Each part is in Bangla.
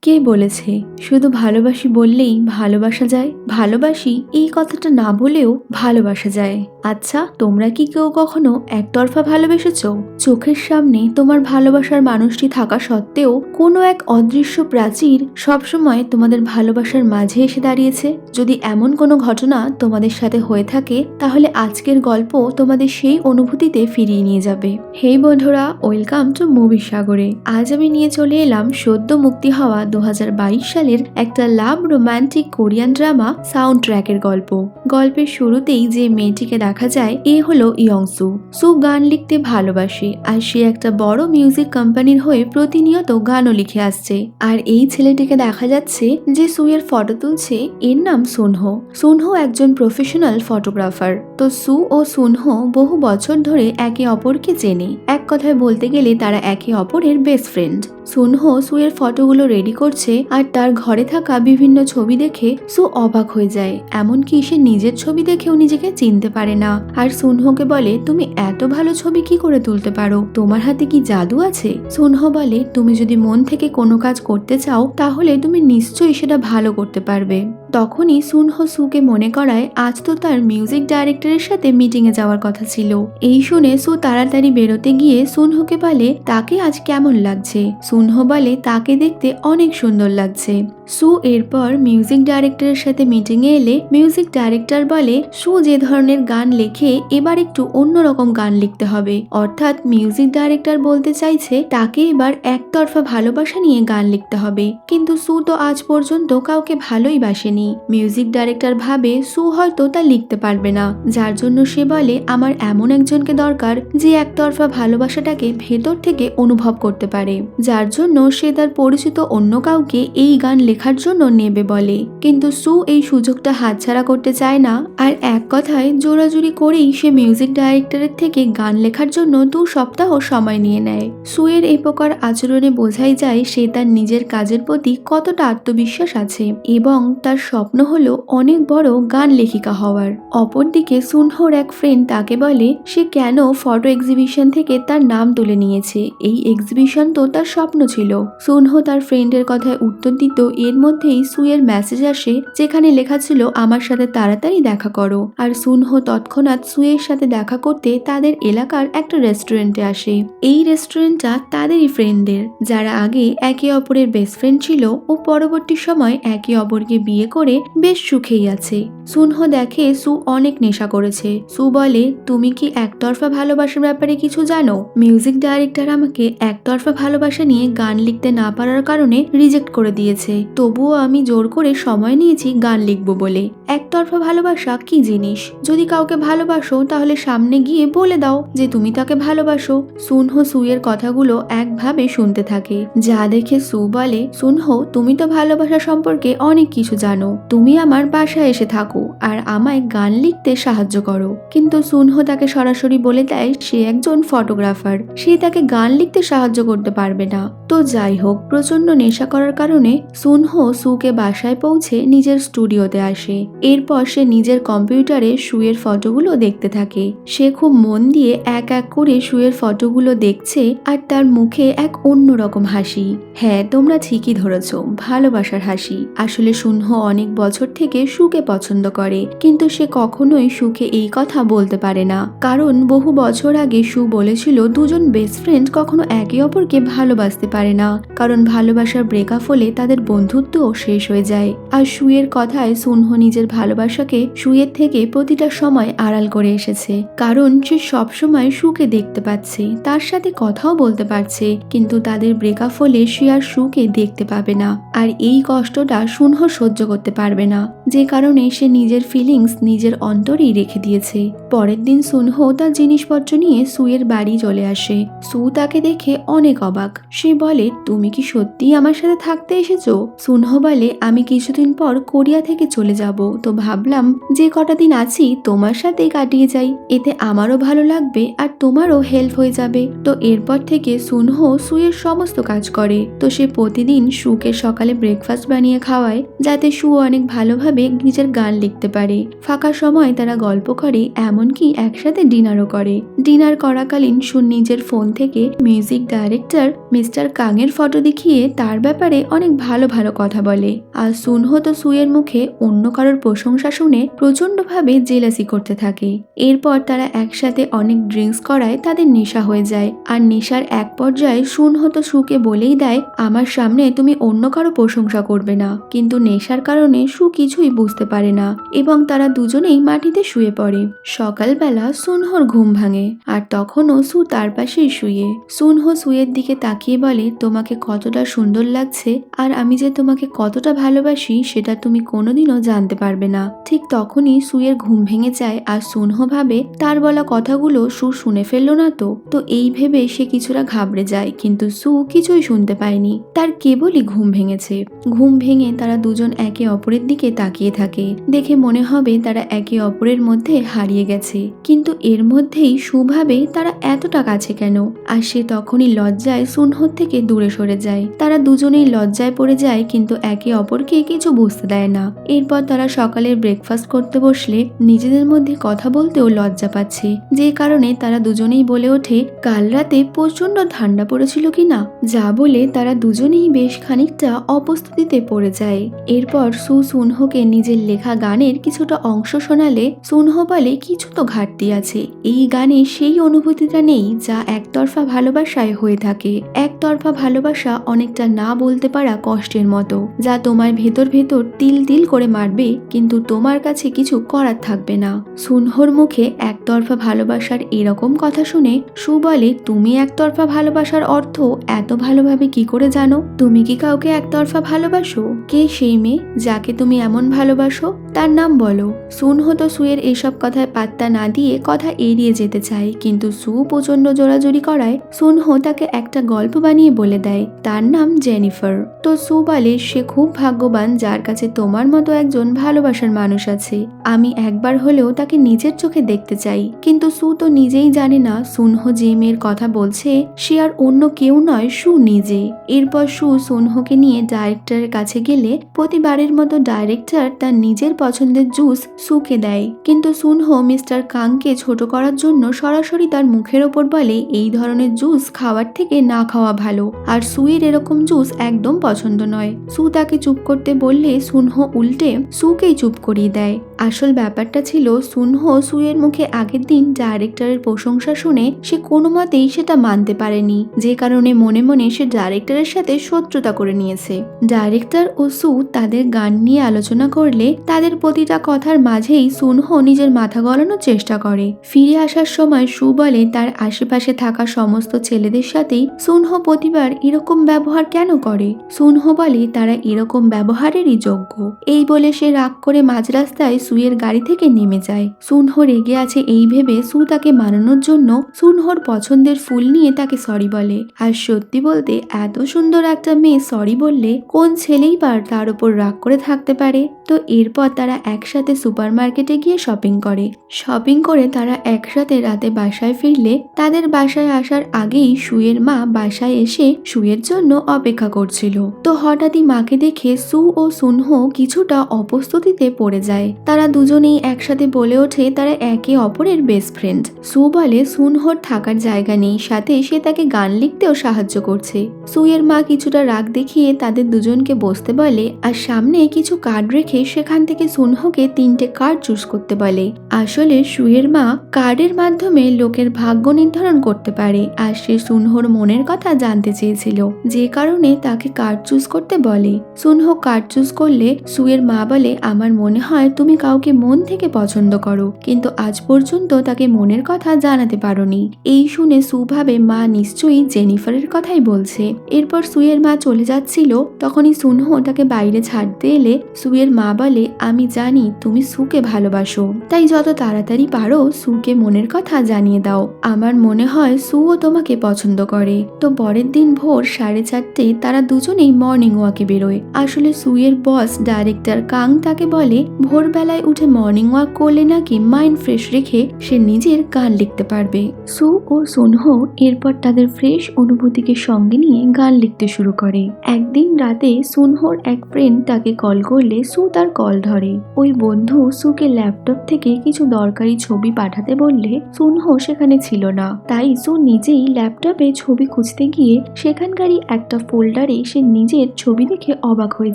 কে বলেছে শুধু ভালোবাসি বললেই ভালোবাসা যায়? ভালোবাসি এই কথাটা না বলেও ভালোবাসা যায়। আচ্ছা, তোমরা কি কেউ কখনো একতরফা ভালোবেসেছো? চোখের সামনে তোমার ভালোবাসার মানুষটি থাকা সত্ত্বেও কোনো এক অদৃশ্য প্রাচীর সবসময় তোমাদের ভালোবাসার মাঝে এসে দাঁড়িয়েছে। যদি এমন কোনো ঘটনা তোমাদের সাথে হয়ে থাকে, তাহলে আজকের গল্প তোমাদের সেই অনুভূতিতে ফিরিয়ে নিয়ে যাবে। হেই বন্ধুরা, ওয়েলকাম টু মুভি সাগরে। আজ আমি নিয়ে চলে এলাম সদ্য মুক্তি হওয়া 2022 সালের একটা লাভ রোমান্টিক কোরিয়ান ড্রামা সাউন্ড ট্র্যাকের গল্প। গল্পের শুরুতেই যে মেয়েটিকে দেখা যায়, এ হলো ইয়ংসু। সু গান লিখতে ভালোবাসে আর সে একটা বড় মিউজিক কোম্পানির হয়ে প্রতিনিয়ত গানও লিখে আসছে। আর এই ছেলেটিকে দেখা যাচ্ছে যে সু এর ফটো তুলছে, এর নাম সুনহো। সুনহো একজন প্রফেশনাল ফটোগ্রাফার। তো সু ও সুনহো বহু বছর ধরে একে অপরকে চেনে। এক কথায় বলতে গেলে তারা একে অপরের বেস্ট ফ্রেন্ড। সুনহো সু এর ফটোগুলো রেডি করছে আর তার ঘরে থাকা বিভিন্ন ছবি দেখে সু অবাক হয়ে যায়। এমনকি সে নিজের ছবি দেখেও নিজেকে চিনতে পারে না। আর সুনহোকে বলে, তুমি এত ভালো ছবি কি করে তুলতে পারো? তোমার হাতে কি জাদু আছে? সুনহো বলে, তুমি যদি মন থেকে কোনো কাজ করতে চাও, তাহলে তুমি নিশ্চয়ই সেটা ভালো করতে পারবে। তখনই সুনহো সুকে মনে করায় আজ তো তার মিউজিক ডাইরেক্টরের সাথে মিটিং এ যাওয়ার কথা ছিল। এই শুনে সু তাড়াতাড়ি বেরোতে গিয়ে সুনহোকে বলে, তাকে আজ কেমন লাগছে? সুনহো বলে, তাকে দেখতে অনেক সুন্দর লাগছে। সু এরপর মিউজিক ডাইরেক্টরের সাথে মিটিং এ এলে মিউজিক ডাইরেক্টর বলে, সু যে ধরনের গান লেখে এবার একটু অন্যরকম গান লিখতে হবে। অর্থাৎ মিউজিক ডাইরেক্টর বলতে চাইছে তাকে এবার একতরফা ভালোবাসা নিয়ে গান লিখতে হবে। কিন্তু সু তো আজ পর্যন্ত কাউকে ভালোই বাসেনি। মিউজিক ডাইরেক্টর ভাবে সু হয়তো তা লিখতে পারবে না, যার জন্য সে বলে, আমার এমন একজনকে দরকার যে একতরফা ভালোবাসাটাকে ভেতর থেকে অনুভব করতে পারে। যার জন্য সে তার পরিচিত অন্য কাউকে এই গান লেখার জন্য নেবে বলে। কিন্তু সু এই সুযোগটা হাতছাড়া করতে চায় না। আর এক কথায় জোরাজুরি করেই সে মিউজিক ডাইরেক্টরের থেকে গান লেখার জন্য 2 সপ্তাহ সময় নিয়ে নেয়। সু এর এই প্রকার আচরণে বোঝাই যায় সে তার নিজের কাজের প্রতি কতটা আত্মবিশ্বাস আছে এবং তার স্বপ্ন হলো অনেক বড় গান লেখিকা হওয়ার। অপরদিকে সুনহোর এক ফ্রেন্ড তাকে বলে সে কেন ফটো এক্সিবিশন থেকে তার নাম তুলে নিয়েছে। এই এক্সিবিশন তো তার স্বপ্ন ছিল। সুনহো তার ফ্রেন্ডের কথায় উত্তর দিত, এর মধ্যেই সু এর মেসেজ আসে যেখানে লেখা ছিল, আমার সাথে তাড়াতাড়ি দেখা করো। আর সুনহো তৎক্ষণাৎ সু এর সাথে দেখা করতে তাদের এলাকার একটা রেস্টুরেন্টে আসে। এই রেস্টুরেন্টটা তাদেরই ফ্রেন্ডদের, যারা আগে একে অপরের বেস্ট ফ্রেন্ড ছিল ও পরবর্তী সময় একে অপরকে বিয়ে করে বেশ সুখেই আছে। সুনহো দেখে সু অনেক নেশা করেছে। সু বলে, তুমি কি একতরফা ভালোবাসার ব্যাপারে কিছু জানো? মিউজিক ডাইরেক্টর আমাকে একতরফা ভালোবাসা নিয়ে গান লিখতে না পারার কারণে রিজেক্ট করে দিয়েছে, তবুও আমি জোর করে সময় নিয়েছি গান লিখবো বলে। একতরফা ভালোবাসা কি জিনিস? যদি কাউকে ভালোবাসো তাহলে সামনে গিয়ে বলে দাও যে তুমি তাকে ভালোবাসো। সুনহো সু এর কথাগুলো একভাবে শুনতে থাকে, যা দেখে সু বলে, সুনহো তুমি তো ভালোবাসা সম্পর্কে অনেক কিছু জানো, তুমি আমার বাসায় এসে থাকো আর আমায় গান লিখতে সাহায্য করো। কিন্তু সুনহো তাকে সরাসরি বলে দেয় সে একজন ফটোগ্রাফার, সে তাকে গান লিখতে সাহায্য করতে পারবে না। তো যাই হোক, প্রচন্ড নেশা করার কারণে সুনহো সুকে বাসায় পৌঁছে নিজের স্টুডিওতে আসে। এরপর সে নিজের কম্পিউটারে সুয়ের ফটোগুলো দেখতে থাকে। সে খুব মন দিয়ে এক এক করে সুয়ের ফটোগুলো দেখছে আর তার মুখে এক অন্যরকম হাসি। হ্যাঁ, তোমরা ঠিকই ধরেছ, ভালোবাসার হাসি। আসলে সুনহো অনেক বছর থেকে সুকে পছন্দ করে, কিন্তু সে কখনোই সুকে এই কথা বলতে পারে না, কারণ বহু বছর আগে সু বলেছিল দুজন বেস্ট ফ্রেন্ড কখনো একে অপরকে ভালোবাসতে পারে না, কারণ ভালোবাসার ব্রেকআপ হলে তাদের বন্ধুত্ব শেষ হয়ে যায়। আর সুয়ের কথায় সুনহো নিজের ভালোবাসাকে সুয়ের থেকে প্রতিটা সময় আড়াল করে এসেছে, কারণ সে সবসময় সুকে দেখতে পাচ্ছে, তার সাথে কথাও বলতে পারছে, কিন্তু তাদের ব্রেকআপ হলে সে আর সুকে দেখতে পাবে না। আর এই কষ্টটা সুনহো সহ্য করতে পারবে না, যে কারণে সে নিজের ফিলিংস নিজের অন্তরেই রেখে দিয়েছে। পরের দিন সুনহো তার জিনিসপত্র নিয়ে সুয়ের বাড়ি চলে আসে। সু তাকে দেখে অনেক অবাক। সে বলে, তুমি কি সত্যি আমার সাথে থাকতে এসেছো? সুনহো বলে, আমি কিছুদিন পর কোরিয়া থেকে চলে যাব, তো ভাবলাম যে কটা দিন আছি তোমার সাথে কাটিয়ে যাই, এতে আমারও ভালো লাগবে আর তোমারও হেল্প হয়ে যাবে। তো এরপর থেকে সুনহো সুয়ের সমস্ত কাজ করে। তো সে প্রতিদিন সুকে সকালে ব্রেকফাস্ট বানিয়ে খাওয়ায়, যাতে সু অনেক ভালোভাবে নিজের গান লিখতে পারে। ফাঁকা সময় তারা গল্প করে, এমন এমনকি একসাথে ডিনারও করে। ডিনার করাকালীন সু নিজের ফোন থেকে মিউজিক ডাইরেক্টর মিস্টার কাং এর ফটো দেখিয়ে তার ব্যাপারে অনেক ভালো ভালো কথা বলে। আর সুনহো তো সুয়ের মুখে অন্য কারোর প্রশংসা শুনে প্রচন্ডভাবে জেলাসি করতে থাকে। এরপর তারা একসাথে অনেক ড্রিঙ্কস করায় তাদের নেশা হয়ে যায়। আর নেশার এক পর্যায়ে সুনহো তো সুকে বলেই দেয়, আমার সামনে তুমি অন্য কারো প্রশংসা করবে না। কিন্তু নেশার কারণে সু কিছুই বুঝতে পারে না এবং তারা দুজনেই মাটিতে শুয়ে পড়ে। সকালবেলা সুনহোর ঘুম ভাঙে আর তখনও সু তার পাশেই শুয়ে। সুনহো সুয়ের দিকে তাকিয়ে বলে, তোমাকে কতটা সুন্দর লাগছে আর আমি যে তোমাকে কতটা ভালোবাসি সেটা তুমি কোনোদিনও জানতে পারবে না। ঠিক তখনই সুয়ের ঘুম ভেঙে যায় আর সুনহো ভাবে তার বলা কথাগুলো সু শুনে ফেললো না তো এই ভেবে সে কিছুটা ঘাবড়ে যায়, কিন্তু সু কিছুই শুনতে পায়নি, তার কেবলই ঘুম ভেঙেছে। ঘুম ভেঙে তারা দুজন একে অপরের দিকে তাকিয়ে থাকে। দেখে মনে হবে তারা একে অপরের মধ্যে হারিয়ে গেছে, কিন্তু এর মধ্যেই সু ভাবে তারা এতটা কাছে কেন। আর সে তখনই লজ্জায় সুনহোর থেকে দূরে সরে যায়। তারা দুজনেই লজ্জায় পড়ে যায় কিন্তু একে অপরকে কিছু বুঝতে দেয় না। এরপর তারা সকালের ব্রেকফাস্ট করতে বসলে নিজেদের মধ্যে কথা বলতেও লজ্জা পাচ্ছে, যে কারণে তারা দুজনেই বলে ওঠে, কাল রাতে প্রচন্ড ঠান্ডা পড়েছিল কিনা, যা বলে তারা দুজনেই বেশ খানিকটা অপ্রস্তুতিতে পড়ে যায়। এরপর সু সুনহোকে নিজের লেখা গানের কিছুটা অংশ শোনালে সুনহো বলে, কিছু তো ঘাটতি আছে, এই গানে সেই অনুভূতিটা নেই যা একতরফা ভালোবাসায় হয়ে থাকে। একতরফা ভালোবাসা অনেকটা না বলতে পারা কষ্টের মতো, যা তোমার ভেতর ভেতর তিল তিল করে মারবে কিন্তু তোমার কাছে কিছু করার থাকবে না। সুনহোর মুখে একতরফা ভালোবাসার এরকম কথা শুনে সু বলে, তুমি একতরফা ভালোবাসার অর্থ এত ভালোভাবে কি করে জানো? তুমি কি কাউকে একতরফা ভালোবাসো? কে সেই মেয়ে যাকে তুমি এমন ভালোবাসো? তার নাম বলো। সুনহো তো সুয়ের এসব কথায় পাত্তা না দিয়ে কথা এড়িয়ে যেতে চায়, কিন্তু সু প্রচন্ড জোরাজোরি করায় সুনহো তাকে একটা গল্প বানিয়ে বলে দেয়, তার নাম জেনিফার। তো সু বলে, সে খুব ভাগ্যবান যার কাছে তোমার মতো একজন ভালোবাসার মানুষ আছে। আমি একবার হলেও তাকে নিজের চোখে দেখতে চাই। কিন্তু সু তো নিজেই জানে না সুনহো যে মেয়ের কথা বলছে সে আর অন্য কেউ নয়, সু নিজে। এরপর সু সুনহোকে নিয়ে ডাইরেক্টরের কাছে গেলে প্রতিবারের মতো ডাইরেক্টর তার নিজের পছন্দের জুস সুকে দেয়, কিন্তু সুনহো মিস্টার কাংকে ছোট করার জন্য সরাসরি তার মুখের ওপর বলে, এই ধরনের জুস খাওয়ার থেকে না খাওয়া ভালো, আর সুয়ের এরকম জুস একদম পছন্দ নয়। সু তাকে চুপ করতে বললে সুনহো উল্টে সুকেই চুপ করিয়ে দেয়। আসল ব্যাপারটা ছিল সুনহো সুয়ের মুখে আগের দিন ডাইরেক্টরের প্রশংসা শুনে সে কোনো মতেই সেটা মানতে পারেনি, যে কারণে মনে মনে সে ডাইরেক্টরের সাথে শত্রুতা করে নিয়েছে। ডাইরেক্টর ও সু তাদের গান নিয়ে আলোচনা করলে তাদের প্রতিটা কথার মাঝেই সুনহো নিজের মাথা গলানোর চেষ্টা করে। ফিরে আসার সময় সু বলে, তার আশেপাশে থাকা সমস্ত ছেলেদের সাথেই সুনহো প্রতিবার এরকম ব্যবহার কেন করে? সুনহো বলে, তারা এরকম ব্যবহারেরই যোগ্য। এই বলে সে রাগ করে মাঝ রাস্তায় সুয়ের গাড়ি থেকে নেমে যায়। সুনহো রেগে আছে এই ভেবে সু তাকে মানানোর জন্য সুনহোর পছন্দের ফুল নিয়ে তাকে সরি বলে। আর সত্যি বলতে এত সুন্দর একটা মেয়ে সরি বললে কোন ছেলেই বা তার উপর রাগ করে থাকতে পারে। তো এরপর তারা একসাথে সুপারমার্কেটে গিয়ে শপিং করে। শপিং করে তারা একসাথে রাতে বাসায় ফিরলে তাদের বাসায় আসার আগেই সুয়ের মা বাসায় এসে সুয়ের জন্য অপেক্ষা করছিল। তো হঠাৎই মাকে দেখে সু ও সুনহো কিছুটা অপ্রস্তুতিতে পড়ে যায়। তারা দুজনেই একসাথে বলে ওঠে তারা একে অপরের বেস্ট ফ্রেন্ড। সু বলে সুনহোর থাকার জায়গা নেই, সাথে সে তাকে গান লিখতেও সাহায্য করছে। সুয়ের মা কিছুটা রাগ দেখিয়ে তাদের দুজনকে বসতে বলে আর সামনে কিছু কার্ড রেখে সেখান থেকে সুনহোকে 3টে কার্ড চুজ করতে বলে। আসলে সুয়ের মা কার্ডের মাধ্যমে লোকের ভাগ্য নির্ধারণ করতে পারে আর সে সুনহোর মনের কথা জানতে চেয়েছিল, যে কারণে তাকে কার্ড চুজ করতে বলে। সুনহো কার্ড চুজ করলে সুয়ের মা বলে, আমার মনে হয় তুমি কাউকে মন থেকে পছন্দ করো, কিন্তু আজ পর্যন্ত তাকে মনের কথা জানাতে পারোনি। এই শুনে সু ভাবে মা নিশ্চয়ই জেনিফারের কথাই বলছে। এরপর সুয়ের মা চলে যাচ্ছিল, তখনই সুনহো তাকে বাইরে ছাড়তে এলে সুয়ের মা বলে, আমি জানি তুমি সুকে ভালোবাসো, তাই যত তাড়াতাড়ি পারো সুকে মনের কথা জানিয়ে দাও। আমার মনে হয় সুও তোমাকে পছন্দ করে। তো পরের দিন ভোর 4:30 তারা দুজনেই মর্নিং ওয়াকে বেরোয়। আসলে সুয়ের বস ডাইরেক্টর কাং তাকে বলে ভোরবেলা সকালবেলায় উঠে মর্নিং ওয়াক করলে নাকি মাইন্ড ফ্রেশ রেখে সে নিজের গান লিখতে পারবে। সু ও সুনহো এরপর তাদের ফ্রেশ অনুভূতিকে সঙ্গে নিয়ে গান লিখতে শুরু করে। একদিন রাতে সুনহোর এক ফ্রেন্ড তাকে কল করলে সু তার কল ধরে। ওই বন্ধু সুকে ল্যাপটপ থেকে কিছু দরকারি ছবি পাঠাতে বললে সুনহো সেখানে ছিল না, তাই সু নিজেই ল্যাপটপে ছবি খুঁজতে গিয়ে সেখানকারই একটা ফোল্ডারে সে নিজের ছবি দেখে অবাক হয়ে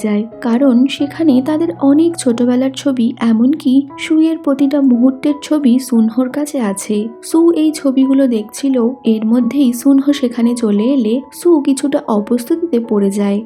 যায়, কারণ সেখানে তাদের অনেক ছোটবেলার ছবি, এমনকি সুয়ের প্রতিটা মুহূর্তের ছবি সুনহোর কাছে আছে। সু এই ছবিগুলো দেখছিল, এর মধ্যেই সুনহো সেখানে চলে এলে সু কিছুটা অপ্রস্তুতিতে পড়ে যায়।